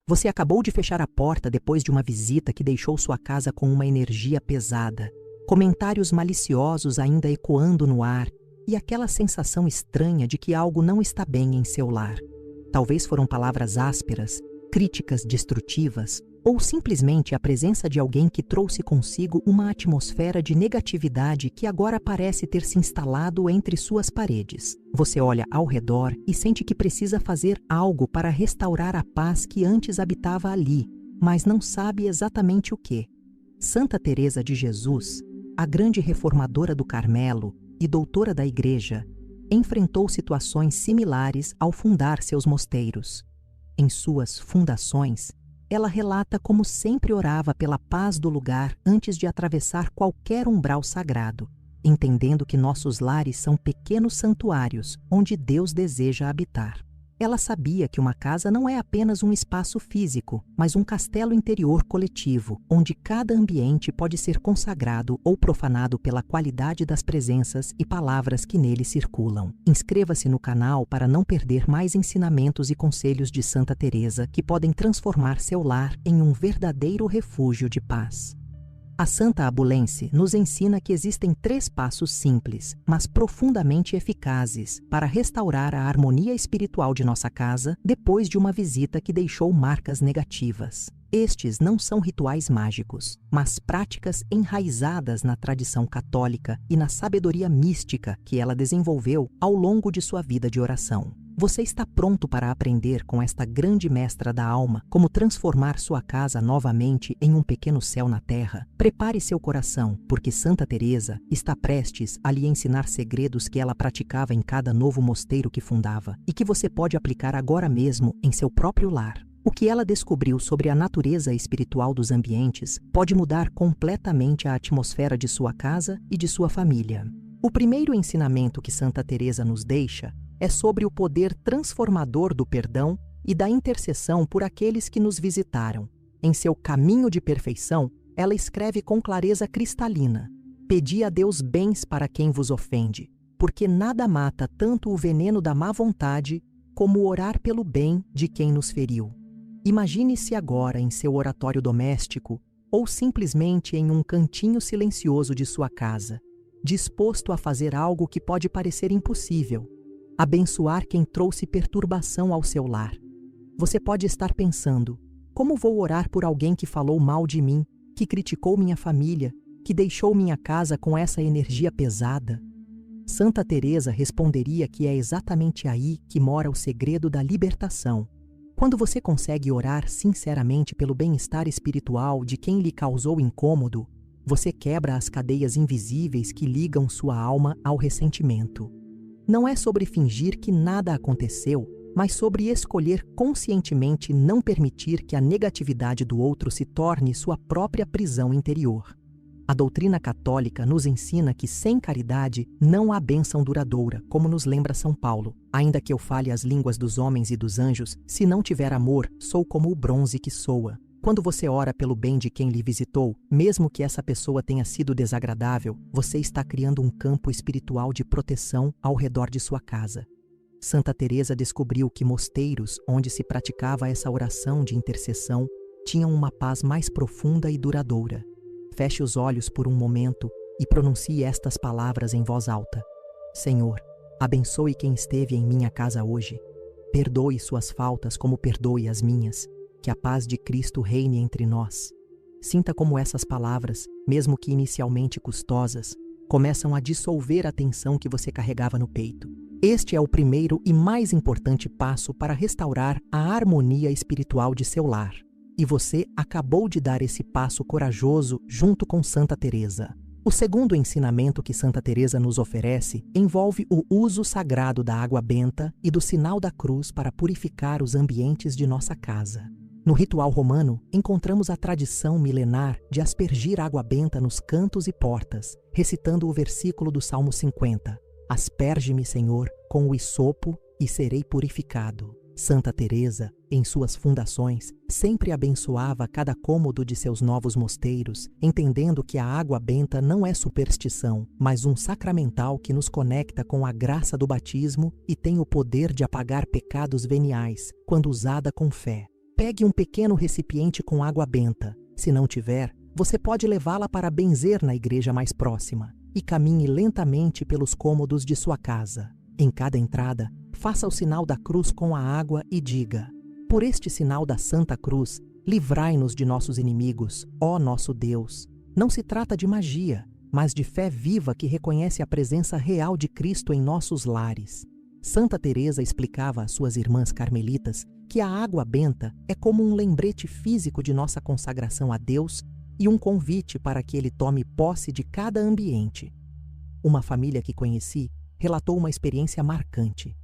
Você acabou de fechar a porta depois de uma visita que deixou sua casa com uma energia pesada, comentários maliciosos ainda ecoando no ar e aquela sensação estranha de que algo não está bem em seu lar. Talvez foram palavras ásperas, críticas destrutivas, ou simplesmente a presença de alguém que trouxe consigo uma atmosfera de negatividade que agora parece ter se instalado entre suas paredes. Você olha ao redor e sente que precisa fazer algo para restaurar a paz que antes habitava ali, mas não sabe exatamente o que. Santa Teresa de Jesus, a grande reformadora do Carmelo e doutora da Igreja, enfrentou situações similares ao fundar seus mosteiros. Em suas fundações, ela relata como sempre orava pela paz do lugar antes de atravessar qualquer umbral sagrado, entendendo que nossos lares são pequenos santuários onde Deus deseja habitar. Ela sabia que uma casa não é apenas um espaço físico, mas um castelo interior coletivo, onde cada ambiente pode ser consagrado ou profanado pela qualidade das presenças e palavras que nele circulam. Inscreva-se no canal para não perder mais ensinamentos e conselhos de Santa Teresa que podem transformar seu lar em um verdadeiro refúgio de paz. A Santa Abulense nos ensina que existem 3 passos simples, mas profundamente eficazes, para restaurar a harmonia espiritual de nossa casa depois de uma visita que deixou marcas negativas. Estes não são rituais mágicos, mas práticas enraizadas na tradição católica e na sabedoria mística que ela desenvolveu ao longo de sua vida de oração. Você está pronto para aprender com esta grande mestra da alma como transformar sua casa novamente em um pequeno céu na terra? Prepare seu coração, porque Santa Teresa está prestes a lhe ensinar segredos que ela praticava em cada novo mosteiro que fundava e que você pode aplicar agora mesmo em seu próprio lar. O que ela descobriu sobre a natureza espiritual dos ambientes pode mudar completamente a atmosfera de sua casa e de sua família. O primeiro ensinamento que Santa Teresa nos deixa é sobre o poder transformador do perdão e da intercessão por aqueles que nos visitaram. Em seu Caminho de Perfeição, ela escreve com clareza cristalina: pedi a Deus bens para quem vos ofende, porque nada mata tanto o veneno da má vontade como orar pelo bem de quem nos feriu. Imagine-se agora em seu oratório doméstico ou simplesmente em um cantinho silencioso de sua casa, disposto a fazer algo que pode parecer impossível: abençoar quem trouxe perturbação ao seu lar. Você pode estar pensando: como vou orar por alguém que falou mal de mim, que criticou minha família, que deixou minha casa com essa energia pesada? Santa Teresa responderia que é exatamente aí que mora o segredo da libertação. Quando você consegue orar sinceramente pelo bem-estar espiritual de quem lhe causou incômodo, você quebra as cadeias invisíveis que ligam sua alma ao ressentimento. Não é sobre fingir que nada aconteceu, mas sobre escolher conscientemente não permitir que a negatividade do outro se torne sua própria prisão interior. A doutrina católica nos ensina que sem caridade não há bênção duradoura, como nos lembra São Paulo. Ainda que eu fale as línguas dos homens e dos anjos, se não tiver amor, sou como o bronze que soa. Quando você ora pelo bem de quem lhe visitou, mesmo que essa pessoa tenha sido desagradável, você está criando um campo espiritual de proteção ao redor de sua casa. Santa Teresa descobriu que mosteiros onde se praticava essa oração de intercessão tinham uma paz mais profunda e duradoura. Feche os olhos por um momento e pronuncie estas palavras em voz alta: Senhor, abençoe quem esteve em minha casa hoje. Perdoe suas faltas como perdoe as minhas. Que a paz de Cristo reine entre nós. Sinta como essas palavras, mesmo que inicialmente custosas, começam a dissolver a tensão que você carregava no peito. Este é o primeiro e mais importante passo para restaurar a harmonia espiritual de seu lar. E você acabou de dar esse passo corajoso junto com Santa Teresa. O segundo ensinamento que Santa Teresa nos oferece envolve o uso sagrado da água benta e do sinal da cruz para purificar os ambientes de nossa casa. No ritual romano, encontramos a tradição milenar de aspergir água benta nos cantos e portas, recitando o versículo do Salmo 50. Asperge-me, Senhor, com o hisopo e serei purificado. Santa Teresa, em suas fundações, sempre abençoava cada cômodo de seus novos mosteiros, entendendo que a água benta não é superstição, mas um sacramental que nos conecta com a graça do batismo e tem o poder de apagar pecados veniais, quando usada com fé. Pegue um pequeno recipiente com água benta. Se não tiver, você pode levá-la para benzer na igreja mais próxima e caminhe lentamente pelos cômodos de sua casa. Em cada entrada, faça o sinal da cruz com a água e diga: por este sinal da Santa Cruz, livrai-nos de nossos inimigos, ó nosso Deus. Não se trata de magia, mas de fé viva que reconhece a presença real de Cristo em nossos lares. Santa Teresa explicava às suas irmãs carmelitas que a água benta é como um lembrete físico de nossa consagração a Deus e um convite para que Ele tome posse de cada ambiente. Uma família que conheci relatou uma experiência marcante.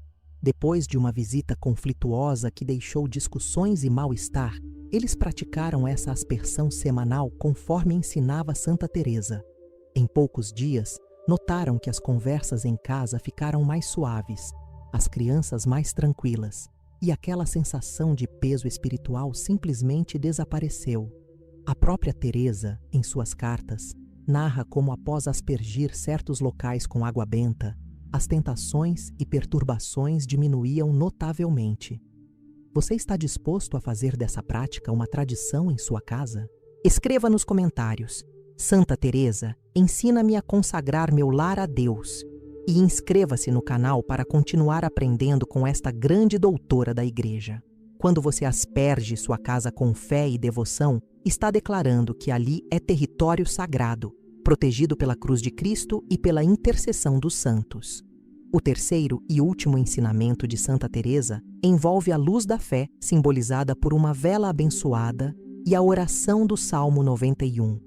Depois de uma visita conflituosa que deixou discussões e mal-estar, eles praticaram essa aspersão semanal conforme ensinava Santa Teresa. Em poucos dias, notaram que as conversas em casa ficaram mais suaves, as crianças mais tranquilas, e aquela sensação de peso espiritual simplesmente desapareceu. A própria Teresa, em suas cartas, narra como após aspergir certos locais com água benta, as tentações e perturbações diminuíam notavelmente. Você está disposto a fazer dessa prática uma tradição em sua casa? Escreva nos comentários: Santa Teresa, ensina-me a consagrar meu lar a Deus. E inscreva-se no canal para continuar aprendendo com esta grande doutora da Igreja. Quando você asperge sua casa com fé e devoção, está declarando que ali é território sagrado, protegido pela cruz de Cristo e pela intercessão dos santos. O terceiro e último ensinamento de Santa Teresa envolve a luz da fé, simbolizada por uma vela abençoada, e a oração do Salmo 91.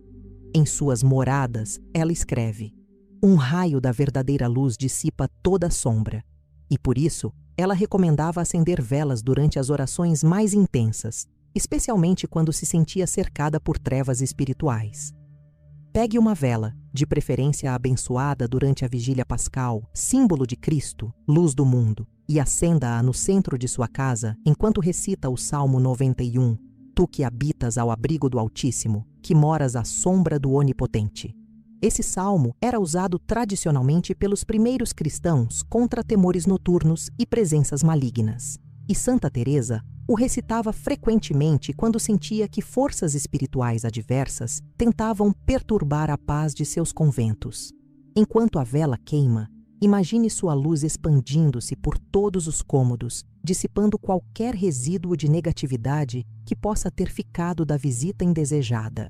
Em suas moradas, ela escreve: um raio da verdadeira luz dissipa toda a sombra, e por isso ela recomendava acender velas durante as orações mais intensas, especialmente quando se sentia cercada por trevas espirituais. Pegue uma vela, de preferência abençoada durante a vigília pascal, símbolo de Cristo, luz do mundo, e acenda-a no centro de sua casa enquanto recita o Salmo 91, Tu que habitas ao abrigo do Altíssimo, que moras à sombra do Onipotente. Esse salmo era usado tradicionalmente pelos primeiros cristãos contra temores noturnos e presenças malignas. E Santa Teresa o recitava frequentemente quando sentia que forças espirituais adversas tentavam perturbar a paz de seus conventos. Enquanto a vela queima, imagine sua luz expandindo-se por todos os cômodos, dissipando qualquer resíduo de negatividade que possa ter ficado da visita indesejada.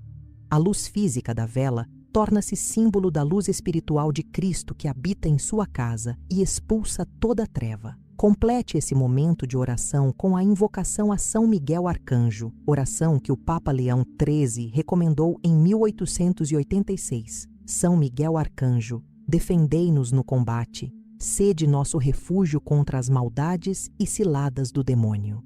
A luz física da vela torna-se símbolo da luz espiritual de Cristo que habita em sua casa e expulsa toda treva. Complete esse momento de oração com a invocação a São Miguel Arcanjo, oração que o Papa Leão XIII recomendou em 1886. São Miguel Arcanjo, defendei-nos no combate, sede nosso refúgio contra as maldades e ciladas do demônio.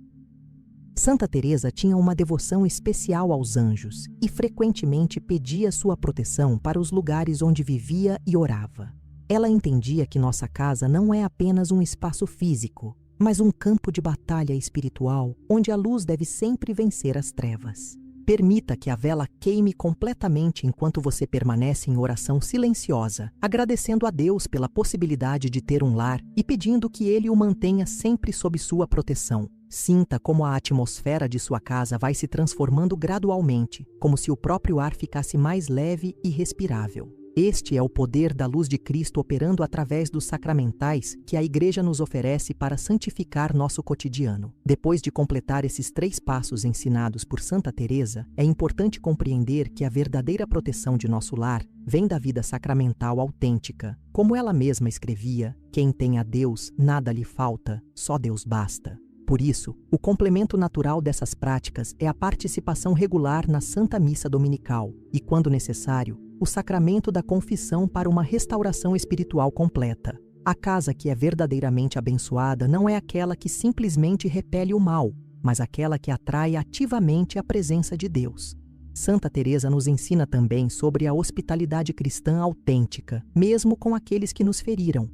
Santa Teresa tinha uma devoção especial aos anjos e frequentemente pedia sua proteção para os lugares onde vivia e orava. Ela entendia que nossa casa não é apenas um espaço físico, mas um campo de batalha espiritual onde a luz deve sempre vencer as trevas. Permita que a vela queime completamente enquanto você permanece em oração silenciosa, agradecendo a Deus pela possibilidade de ter um lar e pedindo que Ele o mantenha sempre sob sua proteção. Sinta como a atmosfera de sua casa vai se transformando gradualmente, como se o próprio ar ficasse mais leve e respirável. Este é o poder da luz de Cristo operando através dos sacramentais que a Igreja nos oferece para santificar nosso cotidiano. Depois de completar esses 3 passos ensinados por Santa Teresa, é importante compreender que a verdadeira proteção de nosso lar vem da vida sacramental autêntica. Como ela mesma escrevia, quem tem a Deus, nada lhe falta, só Deus basta. Por isso, o complemento natural dessas práticas é a participação regular na Santa Missa Dominical e, quando necessário, o sacramento da confissão para uma restauração espiritual completa. A casa que é verdadeiramente abençoada não é aquela que simplesmente repele o mal, mas aquela que atrai ativamente a presença de Deus. Santa Teresa nos ensina também sobre a hospitalidade cristã autêntica, mesmo com aqueles que nos feriram.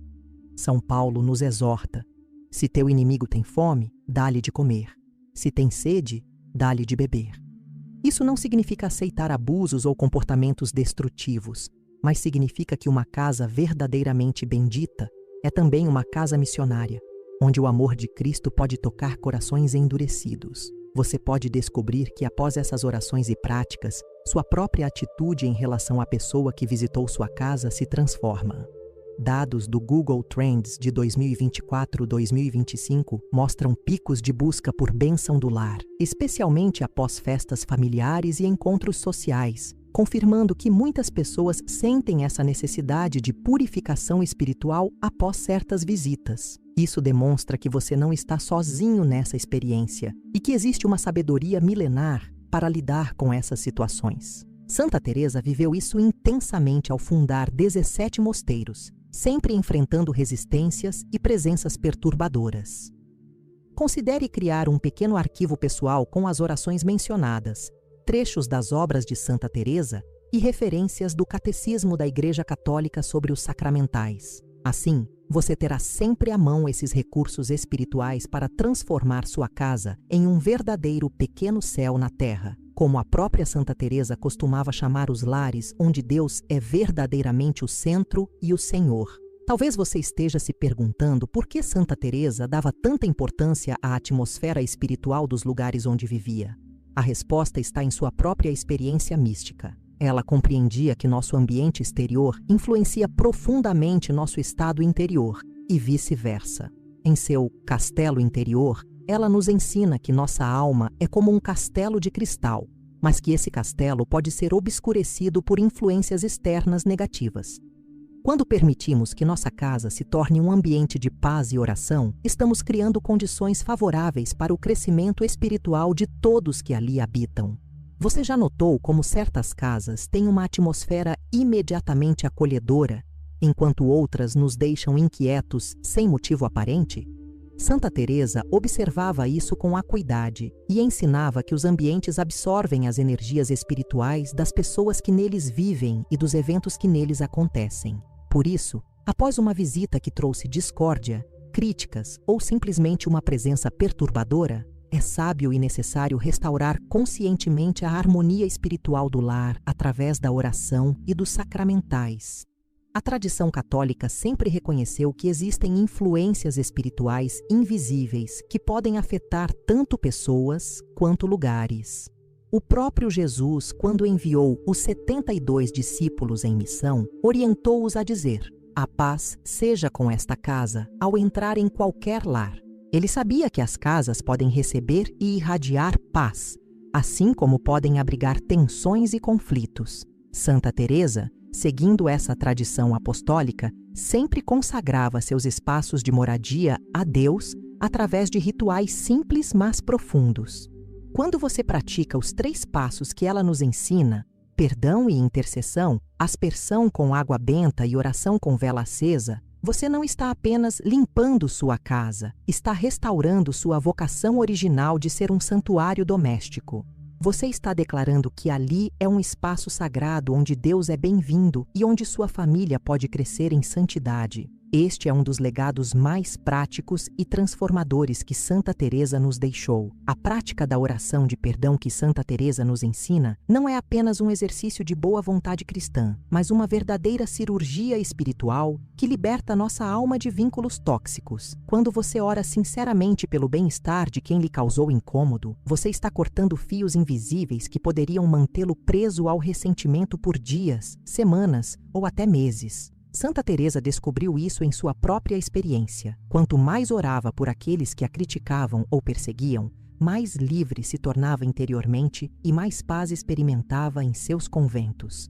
São Paulo nos exorta: se teu inimigo tem fome, dá-lhe de comer. Se tem sede, dá-lhe de beber. Isso não significa aceitar abusos ou comportamentos destrutivos, mas significa que uma casa verdadeiramente bendita é também uma casa missionária, onde o amor de Cristo pode tocar corações endurecidos. você pode descobrir que após essas orações e práticas, sua própria atitude em relação à pessoa que visitou sua casa se transforma. Dados do Google Trends de 2024-2025 mostram picos de busca por bênção do lar, especialmente após festas familiares e encontros sociais, confirmando que muitas pessoas sentem essa necessidade de purificação espiritual após certas visitas. Isso demonstra que você não está sozinho nessa experiência e que existe uma sabedoria milenar para lidar com essas situações. Santa Teresa viveu isso intensamente ao fundar 17 mosteiros, sempre enfrentando resistências e presenças perturbadoras. Considere criar um pequeno arquivo pessoal com as orações mencionadas, trechos das obras de Santa Teresa e referências do Catecismo da Igreja Católica sobre os sacramentais. Assim, você terá sempre à mão esses recursos espirituais para transformar sua casa em um verdadeiro pequeno céu na terra, como a própria Santa Teresa costumava chamar os lares onde Deus é verdadeiramente o centro e o Senhor. Talvez você esteja se perguntando por que Santa Teresa dava tanta importância à atmosfera espiritual dos lugares onde vivia. A resposta está em sua própria experiência mística. Ela compreendia que nosso ambiente exterior influencia profundamente nosso estado interior e vice-versa. Em seu Castelo Interior, ela nos ensina que nossa alma é como um castelo de cristal, mas que esse castelo pode ser obscurecido por influências externas negativas. Quando permitimos que nossa casa se torne um ambiente de paz e oração, estamos criando condições favoráveis para o crescimento espiritual de todos que ali habitam. Você já notou como certas casas têm uma atmosfera imediatamente acolhedora, enquanto outras nos deixam inquietos sem motivo aparente? Santa Teresa observava isso com acuidade e ensinava que os ambientes absorvem as energias espirituais das pessoas que neles vivem e dos eventos que neles acontecem. Por isso, após uma visita que trouxe discórdia, críticas ou simplesmente uma presença perturbadora, é sábio e necessário restaurar conscientemente a harmonia espiritual do lar através da oração e dos sacramentais. A tradição católica sempre reconheceu que existem influências espirituais invisíveis que podem afetar tanto pessoas quanto lugares. O próprio Jesus, quando enviou os 72 discípulos em missão, orientou-os a dizer: "A paz seja com esta casa", ao entrar em qualquer lar. Ele sabia que as casas podem receber e irradiar paz, assim como podem abrigar tensões e conflitos. Santa Teresa, seguindo essa tradição apostólica, sempre consagrava seus espaços de moradia a Deus através de rituais simples, mas profundos. Quando você pratica os 3 passos que ela nos ensina, perdão e intercessão, aspersão com água benta e oração com vela acesa, você não está apenas limpando sua casa, está restaurando sua vocação original de ser um santuário doméstico. Você está declarando que ali é um espaço sagrado onde Deus é bem-vindo e onde sua família pode crescer em santidade. Este é um dos legados mais práticos e transformadores que Santa Teresa nos deixou. A prática da oração de perdão que Santa Teresa nos ensina não é apenas um exercício de boa vontade cristã, mas uma verdadeira cirurgia espiritual que liberta nossa alma de vínculos tóxicos. Quando você ora sinceramente pelo bem-estar de quem lhe causou incômodo, você está cortando fios invisíveis que poderiam mantê-lo preso ao ressentimento por dias, semanas ou até meses. Santa Teresa descobriu isso em sua própria experiência. Quanto mais orava por aqueles que a criticavam ou perseguiam, mais livre se tornava interiormente e mais paz experimentava em seus conventos.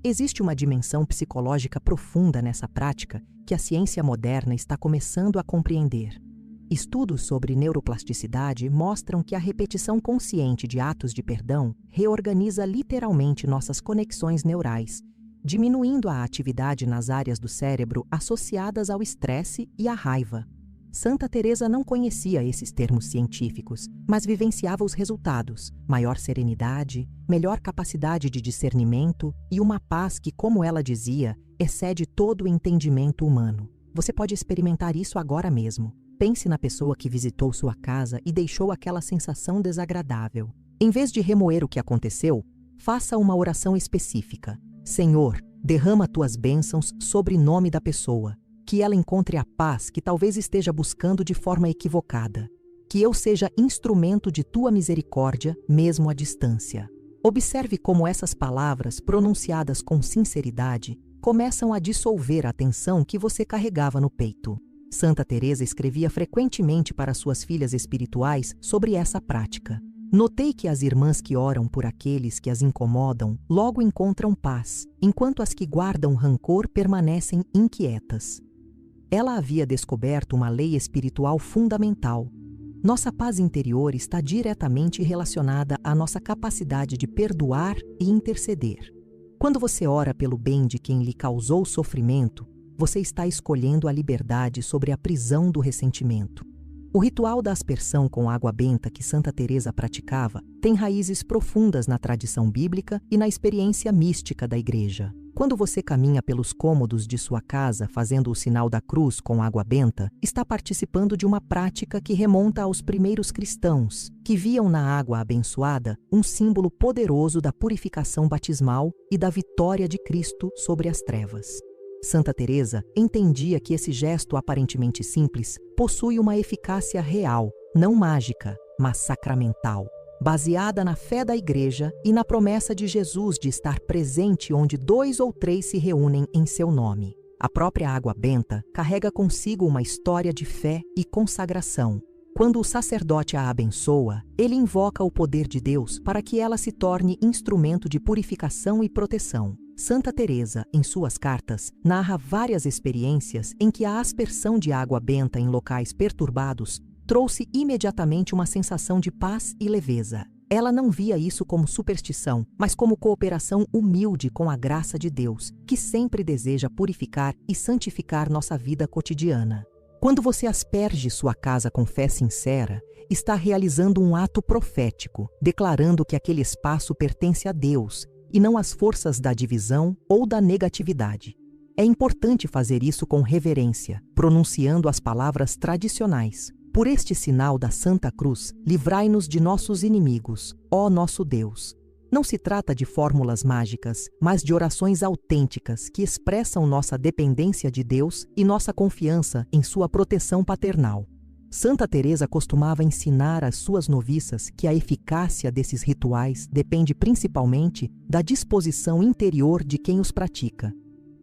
Existe uma dimensão psicológica profunda nessa prática que a ciência moderna está começando a compreender. Estudos sobre neuroplasticidade mostram que a repetição consciente de atos de perdão reorganiza literalmente nossas conexões neurais, diminuindo a atividade nas áreas do cérebro associadas ao estresse e à raiva. Santa Teresa não conhecia esses termos científicos, mas vivenciava os resultados: maior serenidade, melhor capacidade de discernimento e uma paz que, como ela dizia, excede todo o entendimento humano. Você pode experimentar isso agora mesmo. Pense na pessoa que visitou sua casa e deixou aquela sensação desagradável. Em vez de remoer o que aconteceu, faça uma oração específica. Senhor, derrama tuas bênçãos sobre o nome da pessoa, que ela encontre a paz que talvez esteja buscando de forma equivocada. que eu seja instrumento de tua misericórdia, mesmo à distância. Observe como essas palavras, pronunciadas com sinceridade, começam a dissolver a tensão que você carregava no peito. Santa Teresa escrevia frequentemente para suas filhas espirituais sobre essa prática. Notei que as irmãs que oram por aqueles que as incomodam logo encontram paz, enquanto as que guardam rancor permanecem inquietas. Ela havia descoberto uma lei espiritual fundamental. Nossa paz interior está diretamente relacionada à nossa capacidade de perdoar e interceder. Quando você ora pelo bem de quem lhe causou sofrimento, você está escolhendo a liberdade sobre a prisão do ressentimento. O ritual da aspersão com água benta que Santa Teresa praticava tem raízes profundas na tradição bíblica e na experiência mística da Igreja. Quando você caminha pelos cômodos de sua casa fazendo o sinal da cruz com água benta, está participando de uma prática que remonta aos primeiros cristãos, que viam na água abençoada um símbolo poderoso da purificação batismal e da vitória de Cristo sobre as trevas. Santa Teresa entendia que esse gesto aparentemente simples possui uma eficácia real, não mágica, mas sacramental, baseada na fé da Igreja e na promessa de Jesus de estar presente onde 2 ou 3 se reúnem em seu nome. A própria água benta carrega consigo uma história de fé e consagração. Quando o sacerdote a abençoa, ele invoca o poder de Deus para que ela se torne instrumento de purificação e proteção. Santa Teresa, em suas cartas, narra várias experiências em que a aspersão de água benta em locais perturbados trouxe imediatamente uma sensação de paz e leveza. Ela não via isso como superstição, mas como cooperação humilde com a graça de Deus, que sempre deseja purificar e santificar nossa vida cotidiana. Quando você asperge sua casa com fé sincera, está realizando um ato profético, declarando que aquele espaço pertence a Deus e não às forças da divisão ou da negatividade. É importante fazer isso com reverência, pronunciando as palavras tradicionais. Por este sinal da Santa Cruz, livrai-nos de nossos inimigos, ó nosso Deus. Não se trata de fórmulas mágicas, mas de orações autênticas que expressam nossa dependência de Deus e nossa confiança em sua proteção paternal. Santa Teresa costumava ensinar às suas noviças que a eficácia desses rituais depende principalmente da disposição interior de quem os pratica.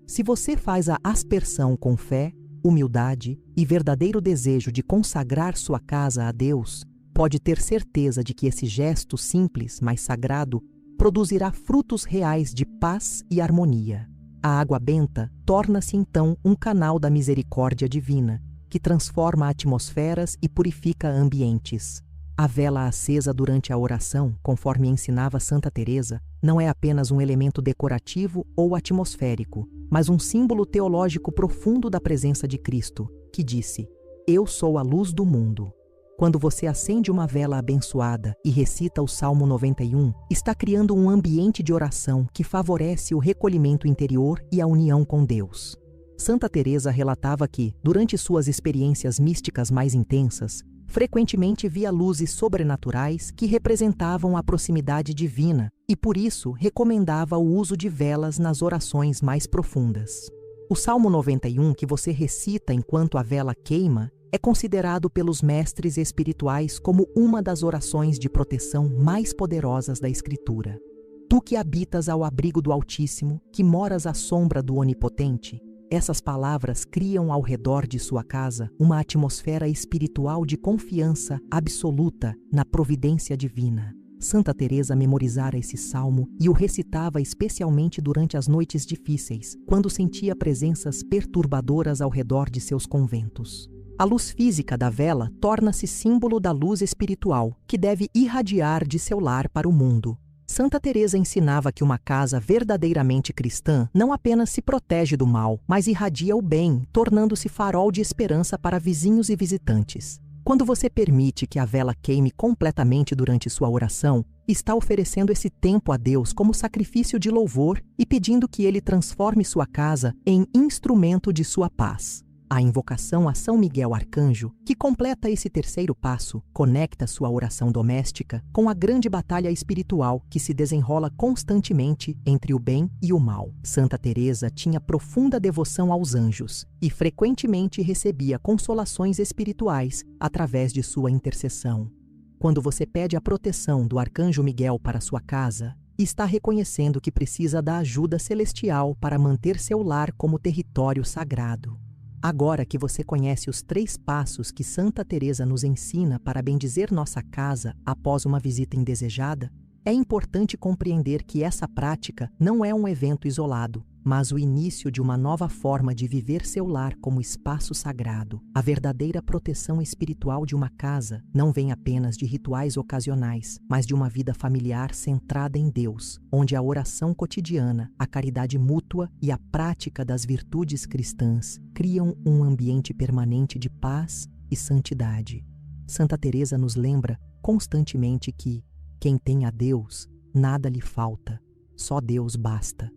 Se você faz a aspersão com fé, humildade e verdadeiro desejo de consagrar sua casa a Deus, pode ter certeza de que esse gesto simples, mas sagrado, produzirá frutos reais de paz e harmonia. A água benta torna-se então um canal da misericórdia divina, que transforma atmosferas e purifica ambientes. A vela acesa durante a oração, conforme ensinava Santa Teresa, não é apenas um elemento decorativo ou atmosférico, mas um símbolo teológico profundo da presença de Cristo, que disse: "Eu sou a luz do mundo". Quando você acende uma vela abençoada e recita o Salmo 91, está criando um ambiente de oração que favorece o recolhimento interior e a união com Deus. Santa Teresa relatava que, durante suas experiências místicas mais intensas, frequentemente via luzes sobrenaturais que representavam a proximidade divina e, por isso, recomendava o uso de velas nas orações mais profundas. O Salmo 91, que você recita enquanto a vela queima, é considerado pelos mestres espirituais como uma das orações de proteção mais poderosas da Escritura. Tu que habitas ao abrigo do Altíssimo, que moras à sombra do Onipotente, essas palavras criam ao redor de sua casa uma atmosfera espiritual de confiança absoluta na providência divina. Santa Teresa memorizara esse salmo e o recitava especialmente durante as noites difíceis, quando sentia presenças perturbadoras ao redor de seus conventos. A luz física da vela torna-se símbolo da luz espiritual, que deve irradiar de seu lar para o mundo. Santa Teresa ensinava que uma casa verdadeiramente cristã não apenas se protege do mal, mas irradia o bem, tornando-se farol de esperança para vizinhos e visitantes. Quando você permite que a vela queime completamente durante sua oração, está oferecendo esse tempo a Deus como sacrifício de louvor e pedindo que Ele transforme sua casa em instrumento de sua paz. A invocação a São Miguel Arcanjo, que completa esse terceiro passo, conecta sua oração doméstica com a grande batalha espiritual que se desenrola constantemente entre o bem e o mal. Santa Teresa tinha profunda devoção aos anjos e frequentemente recebia consolações espirituais através de sua intercessão. Quando você pede a proteção do Arcanjo Miguel para sua casa, está reconhecendo que precisa da ajuda celestial para manter seu lar como território sagrado. Agora que você conhece os 3 passos que Santa Teresa nos ensina para bendizer nossa casa após uma visita indesejada, é importante compreender que essa prática não é um evento isolado, mas o início de uma nova forma de viver seu lar como espaço sagrado. A verdadeira proteção espiritual de uma casa não vem apenas de rituais ocasionais, mas de uma vida familiar centrada em Deus, onde a oração cotidiana, a caridade mútua e a prática das virtudes cristãs criam um ambiente permanente de paz e santidade. Santa Teresa nos lembra constantemente que quem tem a Deus, nada lhe falta, só Deus basta.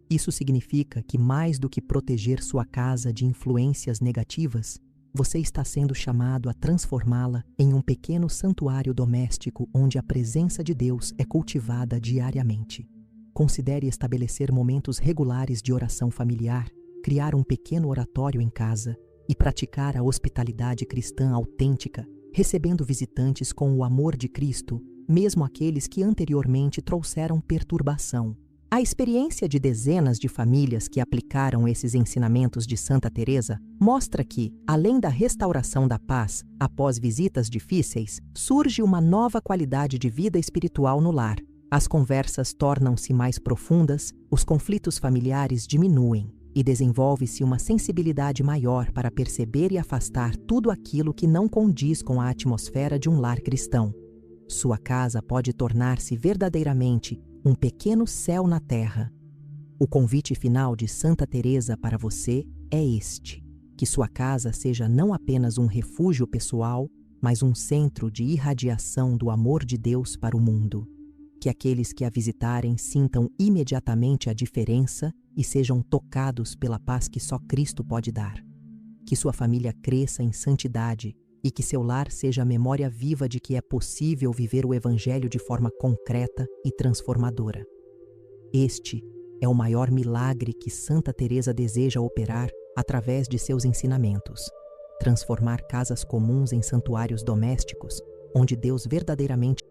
Isso significa que, mais do que proteger sua casa de influências negativas, você está sendo chamado a transformá-la em um pequeno santuário doméstico onde a presença de Deus é cultivada diariamente. Considere estabelecer momentos regulares de oração familiar, criar um pequeno oratório em casa e praticar a hospitalidade cristã autêntica, recebendo visitantes com o amor de Cristo, mesmo aqueles que anteriormente trouxeram perturbação. A experiência de dezenas de famílias que aplicaram esses ensinamentos de Santa Teresa mostra que, além da restauração da paz após visitas difíceis, surge uma nova qualidade de vida espiritual no lar. As conversas tornam-se mais profundas, os conflitos familiares diminuem e desenvolve-se uma sensibilidade maior para perceber e afastar tudo aquilo que não condiz com a atmosfera de um lar cristão. Sua casa pode tornar-se verdadeiramente um pequeno céu na terra. O convite final de Santa Teresa para você é este: que sua casa seja não apenas um refúgio pessoal, mas um centro de irradiação do amor de Deus para o mundo. Que aqueles que a visitarem sintam imediatamente a diferença e sejam tocados pela paz que só Cristo pode dar. Que sua família cresça em santidade e que seu lar seja a memória viva de que é possível viver o Evangelho de forma concreta e transformadora. Este é o maior milagre que Santa Teresa deseja operar através de seus ensinamentos: transformar casas comuns em santuários domésticos, onde Deus verdadeiramente